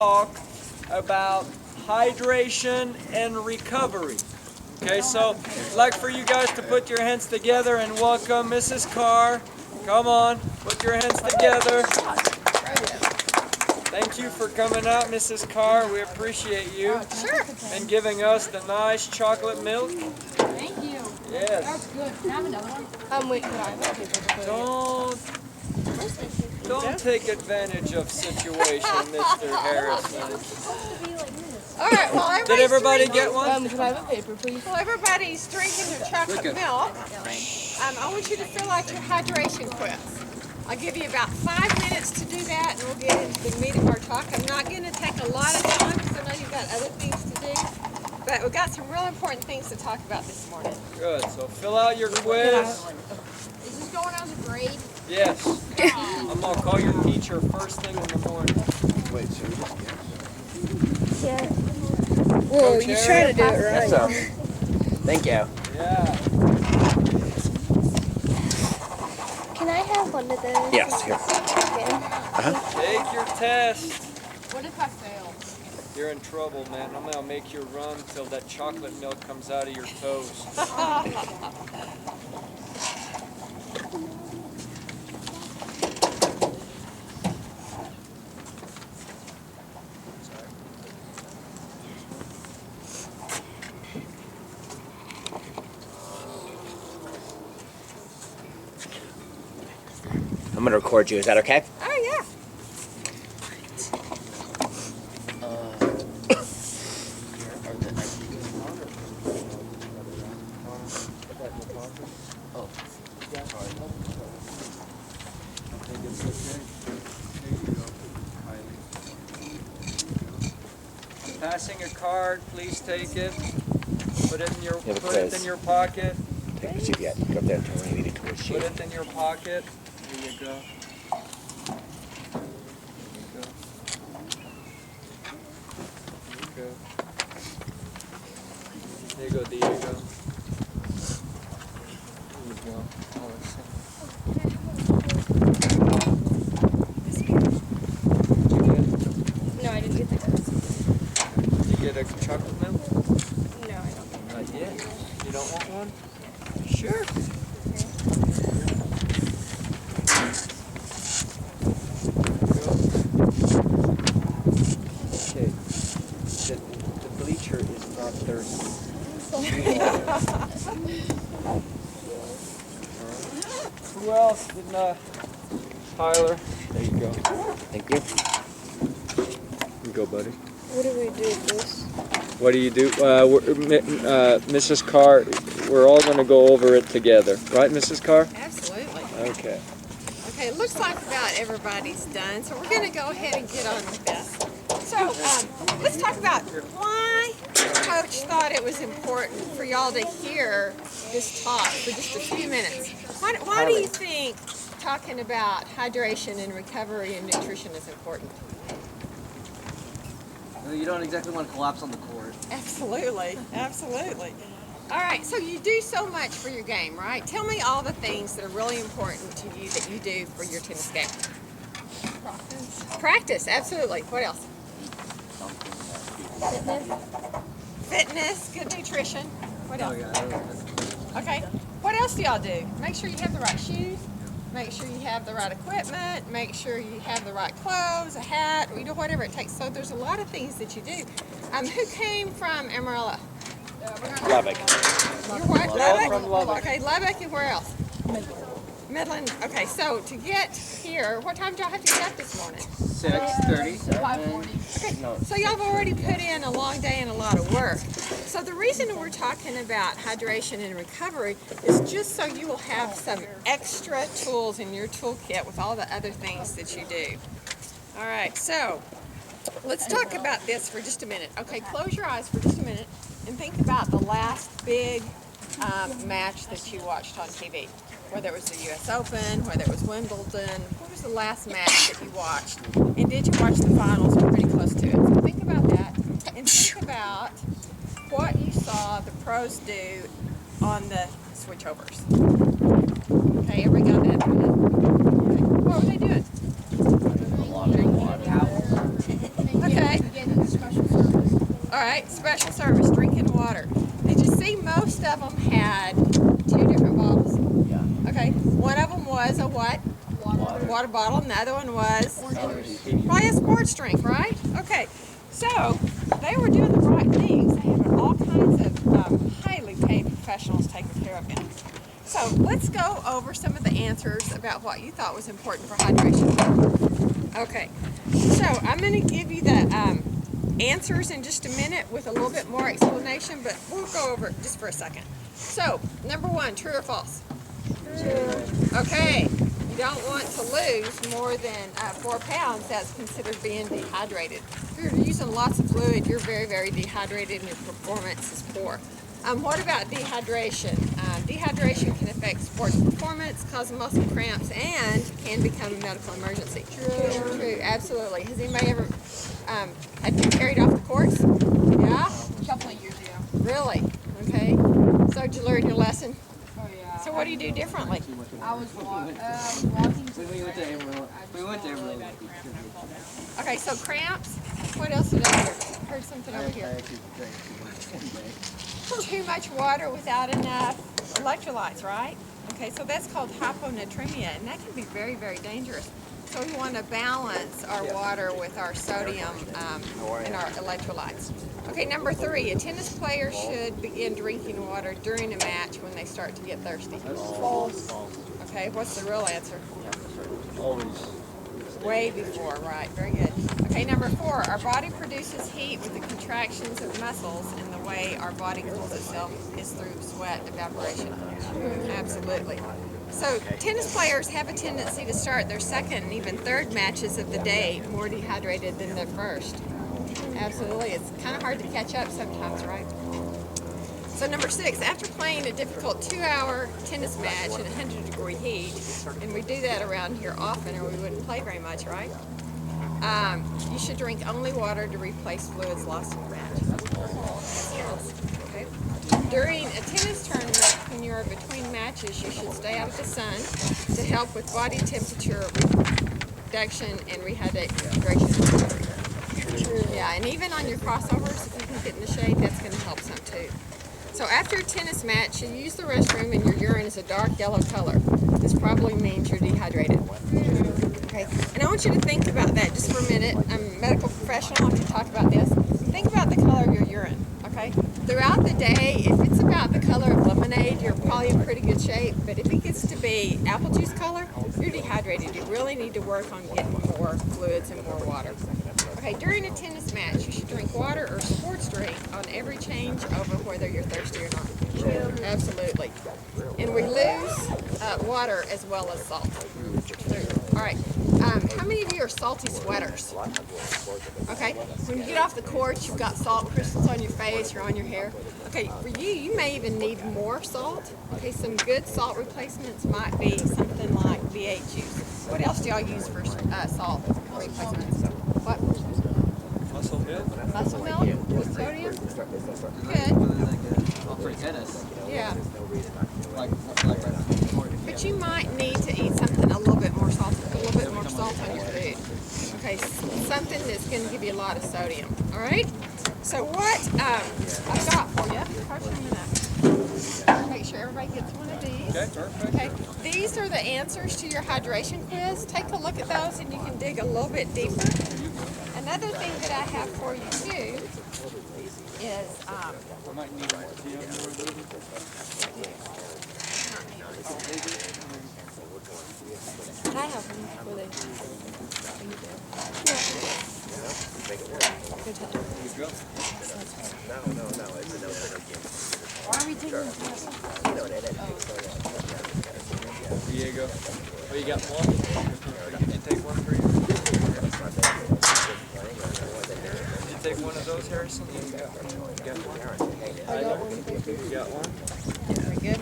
talk about hydration and recovery. Okay, so I'd like for you guys to put your hands together and welcome Mrs. Carr. Come on, put your hands together. Thank you for coming out, Mrs. Carr. We appreciate you. Sure. And giving us the nice chocolate milk. Thank you. Yes. That's good. Can I have another one? Wait, Don't take advantage of situation, Mr. Harrison. All right, well, Did everybody get one? can I have a paper, please? Well, everybody's drinking their chocolate milk. I want you to fill out your hydration quiz. I'll give you about 5 minutes to do that, and we'll get into the meat of our talk. I'm not going to take a lot of time because I know you've got other things to do, but we've got some real important things to talk about this morning. Good. So fill out your quiz. Is this going on the grade? Yes. I'm going to call your teacher first thing in the morning. Wait, so we just Yeah. Whoa, Coach you Harry? trying to do it right. Yes, thank you. Yeah. Can I have one of those? Yes, here. Take your test. What if I fail? You're in trouble, man. I'm going to make you run till that chocolate milk comes out of your toes. I'm gonna record you. Is that okay? Oh, yeah. Passing a card, please take it. Put it in your You have a put it quiz. in your pocket. Take a seat yet. Go up there and tell me you need to towards you. Put it in your pocket. Here you go. Here you go. There you go, Diego. There you go. No, I didn't get the quiz. Did you get a chocolate milk? No, I don't. Not yet. You don't want one? Sure. Okay. The bleacher is not thirsty. Who else? Didn't Tyler? There you go. Thank you. Here you go, buddy. What do we do with this? What do you do? Mrs. Carr, we're all going to go over it together. Right, Mrs. Carr? Absolutely. Okay. Okay, it looks like about everybody's done, so we're going to go ahead and get on with this. So let's talk about why Coach thought it was important for y'all to hear this talk for just a few minutes. Why do you think talking about hydration and recovery and nutrition is important? You don't exactly want to collapse on the court. Absolutely, absolutely. All right, so you do so much for your game, right? Tell me all the things that are really important to you that you do for your tennis game. Practice, absolutely. What else? Fitness, good nutrition. What else? Okay. What else do y'all do? Make sure you have the right shoes. Make sure you have the right equipment. Make sure you have the right clothes, a hat, you know, whatever it takes. So there's a lot of things that you do. Who came from Amarillo? Lubbock. You're what? All from Lubbock. Okay, Lubbock and where else? Midland. Okay, so to get here, what time did y'all have to get up this morning? 6:30. 5:40. Okay, so y'all have already put in a long day and a lot of work. So the reason we're talking about hydration and recovery is just so you will have some extra tools in your toolkit with all the other things that you do. All right, so let's talk about this for just a minute. Okay, close your eyes for just a minute and think about the last big match that you watched on TV. Whether it was the US Open, whether it was Wimbledon, what was the last match that you watched? And did you watch the finals? We're pretty close to it. So think about that and think about what you saw the pros do on the switchovers. Okay, everybody got that? Okay. What were they doing? Okay. All right, special service, drinking water. Did you see most of them had 2 different bottles? Yeah. Okay, one of them was a what? Water bottle, and the other one was probably a sports drink, right? Okay, so they were doing the right things. They have all kinds of highly paid professionals taking care of them. So let's go over some of the answers about what you thought was important for hydration. Okay, so I'm going to give you the answers in just a minute with a little bit more explanation, but we'll go over it just for a second. So, number 1, true or false? True. Okay, you don't want to lose more than 4 pounds. That's considered being dehydrated. If you're using lots of fluid, you're very, very dehydrated and your performance is poor. What about dehydration? Dehydration can affect sports performance, cause muscle cramps, and can become a medical emergency. True. True, absolutely. Has anybody ever had been carried off the courts? Yeah? A couple of years ago. Really? Okay. So did you learn your lesson? Oh yeah. So what do you do differently? I was walking. We went to Amarillo. We went to Amarillo. Okay, so cramps. What else did I hear? Heard something over here. Too much water without enough electrolytes, right? Okay, so that's called hyponatremia, and that can be very, very dangerous. So we want to balance our water with our sodium and our electrolytes. Okay, number 3, a tennis player should begin drinking water during a match when they start to get thirsty. False. Okay, what's the real answer? Always. Way before, right, very good. Okay, number 4, our body produces heat with the contractions of muscles, and the way our body cools itself is through sweat evaporation. Absolutely. So tennis players have a tendency to start their second and even third matches of the day more dehydrated than their first. Absolutely, it's kind of hard to catch up sometimes, right? So number 6, after playing a difficult 2-hour tennis match in 100-degree heat, and we do that around here often or we wouldn't play very much, right? You should drink only water to replace fluids lost in the match. Okay. During a tennis tournament, when you're between matches, you should stay out of the sun to help with body temperature reduction and rehydration. Yeah, and even on your crossovers, if you can get in the shade, that's going to help some too. So after a tennis match, you use the restroom and your urine is a dark yellow color. This probably means you're dehydrated. Okay, and I want you to think about that just for a minute. I'm a medical professional, I want you to talk about this. Think about the color of your urine, okay? Throughout the day, if it's about the color of lemonade, you're probably in pretty good shape, but if it gets to be apple juice color, you're dehydrated. You really need to work on getting more fluids and more water. Okay, during a tennis match, you should drink water or sports drink on every change over whether you're thirsty or not. True. Absolutely. And we lose water as well as salt. True. All right. How many of you are salty sweaters? Okay. When you get off the court, you've got salt crystals on your face or on your hair. Okay, for you, you may even need more salt. Okay, some good salt replacements might be something like V8 juice. What else do y'all use for salt replacements? What? Muscle milk? Muscle milk with sodium? Good. Well, for tennis. Yeah. Like But you might need to eat something a little bit more salt on your food. Okay, something that's going to give you a lot of sodium. All right. So what I've got for you. I'm gonna make sure everybody gets one of these. Okay, perfect. Okay. These are the answers to your hydration quiz. Take a look at those, and you can dig a little bit deeper. Another thing that I have for you too is I might need more. Do you have more of and I have one for the. Why are we taking this? Diego. Oh, you got one? Did you take one for you? Did you take one of those, Harrison? You got one? I got one. You got one? Very good.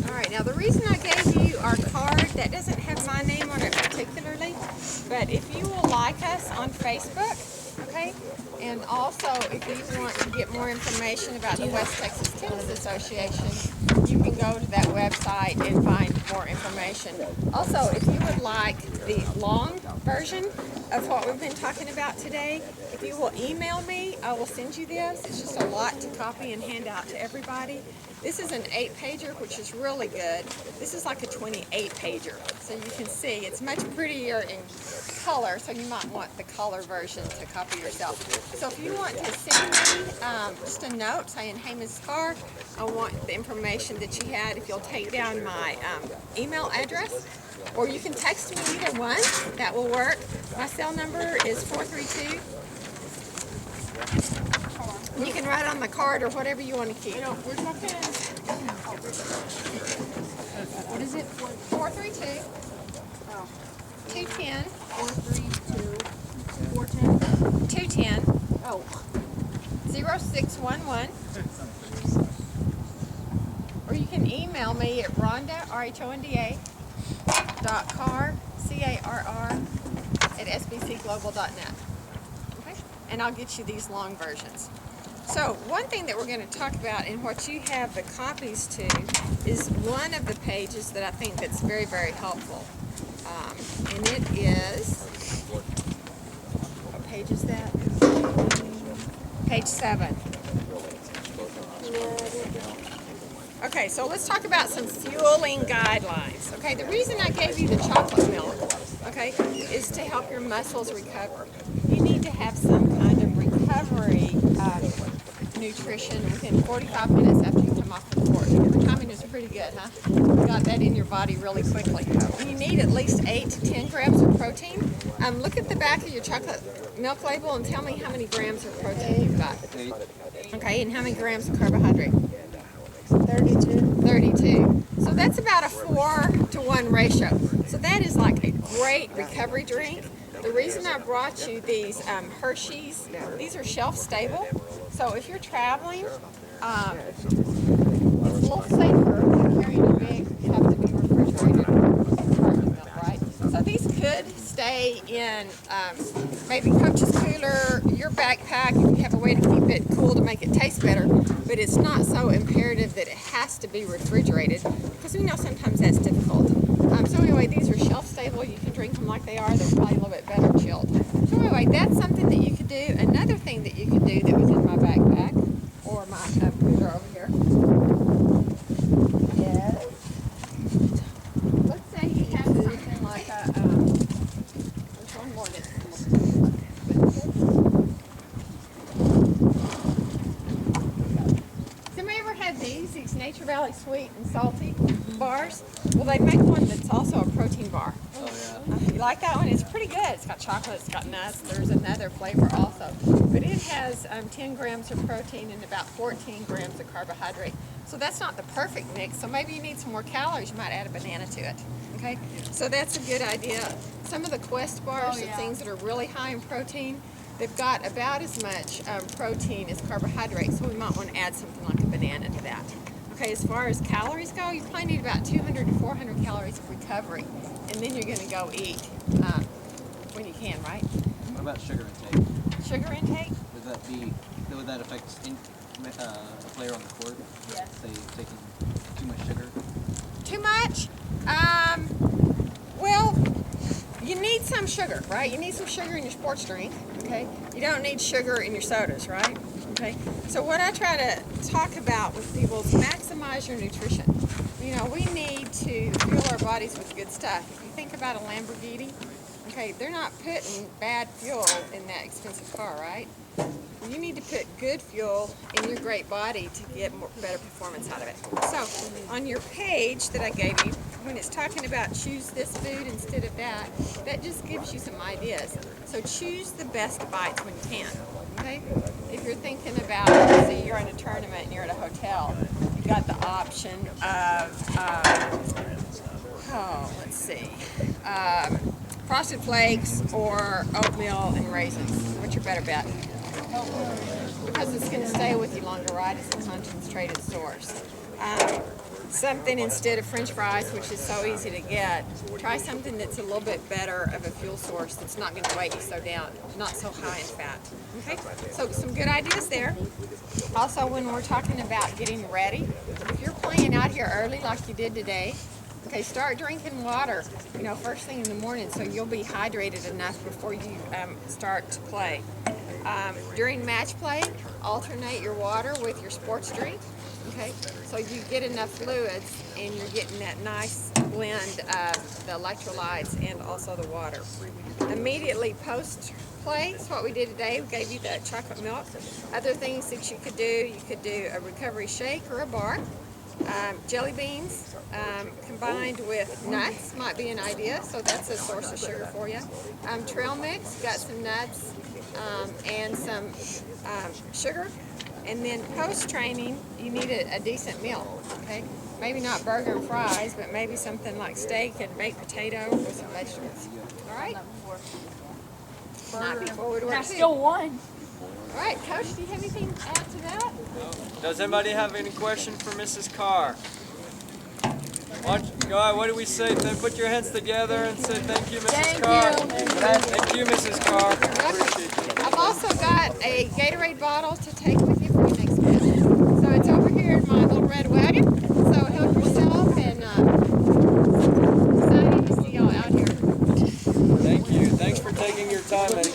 All right, now the reason I gave you our card, that doesn't have my name on it particularly, but if you will like us on Facebook, okay, and also if you want to get more information about the West Texas Tennis Association, you can go to that website and find more information. Also, if you would like the long version of what we've been talking about today. If you will email me, I will send you this. It's just a lot to copy and hand out to everybody. This is an 8-pager, which is really good. This is like a 28-pager. So you can see it's much prettier in color, so you might want the color version to copy yourself. So if you want to send me just a note saying, hey, Ms. Carr, I want the information that you had, if you'll take down my email address, or you can text me, either one, that will work. My cell number is 432. You can write on the card or whatever you want to keep. We're talking. What is it? 432 210 432 410. 210 Oh. 0611. Or you can email me at Rhonda, RHONDA, .Carr, CARR, at sbcglobal.net. Okay? And I'll get you these long versions. So one thing that we're going to talk about and what you have the copies to is one of the pages that I think that's very, very helpful. And it is, what page is that? Page 7. Okay, so let's talk about some fueling guidelines. Okay, the reason I gave you the chocolate milk, okay, is to help your muscles recover. You need to have some kind of recovery nutrition within 45 minutes after you come off the court. The timing is pretty good, huh? You got that in your body really quickly. You need at least 8 to 10 grams of protein. Look at the back of your chocolate milk label and tell me how many grams of protein you've got. Okay, and how many grams of carbohydrate? 32. So that's about a 4-to-1 ratio. So that is like a great recovery drink. The reason I brought you these Hershey's, these are shelf stable. So if you're traveling, it's a little safer than carrying a big, have to be refrigerated carton milk, right? So these could stay in maybe Coach's cooler, your backpack, if you have a way to keep it cool to make it taste better, but it's not so imperative that it has to be refrigerated, because we know sometimes that's difficult. So anyway, these are shelf stable. You can drink them like they are. They're probably a little bit better chilled. So anyway, that's something that you could do. Another thing that you could do that was in my backpack, or my cooler over here, is, let's say you have something like a, there's one more that's somebody ever had these Nature Valley sweet and salty bars? Well, they make one that's also a protein bar. Oh, yeah. You like that one? It's pretty good. It's got chocolate, it's got nuts. There's another flavor also. But it has 10 grams of protein and about 14 grams of carbohydrate. So that's not the perfect mix. So maybe you need some more calories. You might add a banana to it. Okay? So that's a good idea. Some of the Quest bars, the things that are really high in protein, they've got about as much protein as carbohydrate. So we might want to add something like a banana to that. Okay, as far as calories go, you probably need about 200 to 400 calories of recovery, and then you're going to go eat when you can, right? What about sugar intake? Sugar intake? Would that affect a player on the court? Yes. Say taking too much sugar? Too much? Well, you need some sugar, right? You need some sugar in your sports drink, okay? You don't need sugar in your sodas, right? Okay, so what I try to talk about with people is maximize your nutrition. You know, we need to fuel our bodies with good stuff. If you think about a Lamborghini, okay, they're not putting bad fuel in that expensive car, right? You need to put good fuel in your great body to get better performance out of it. So, on your page that I gave you, when it's talking about choose this food instead of that, that just gives you some ideas. So choose the best bites when you can, okay? If you're thinking about, say you're in a tournament and you're at a hotel, you've got the option of, let's see, Frosted Flakes or oatmeal and raisins. What's your better bet? Because it's going to stay with you longer, right? It's a concentrated source. Something instead of French fries, which is so easy to get, try something that's a little bit better of a fuel source that's not going to weigh you so down, not so high in fat. Okay, so some good ideas there. Also, when we're talking about getting ready, if you're playing out here early like you did today, Okay, start drinking water, first thing in the morning, so you'll be hydrated enough before you start to play. During match play, alternate your water with your sports drink. Okay, so you get enough fluids and you're getting that nice blend of the electrolytes and also the water. Immediately post play is what we did today. We gave you the chocolate milk. Other things that you could do a recovery shake or a bar. Jelly beans combined with nuts might be an idea, so that's a source of sugar for you. Trail mix, got some nuts and some sugar. And then post-training, you need a decent meal, okay? Maybe not burger and fries, but maybe something like steak and baked potato with some vegetables. All right? Not before would work. I still won. All right, Coach, do you have anything to add to that? Does anybody have any question for Mrs. Carr? Go ahead, what do we say? Then put your hands together and say thank you, Mrs. Carr. Thank you, Mrs. Carr. I've also got a Gatorade bottle to take with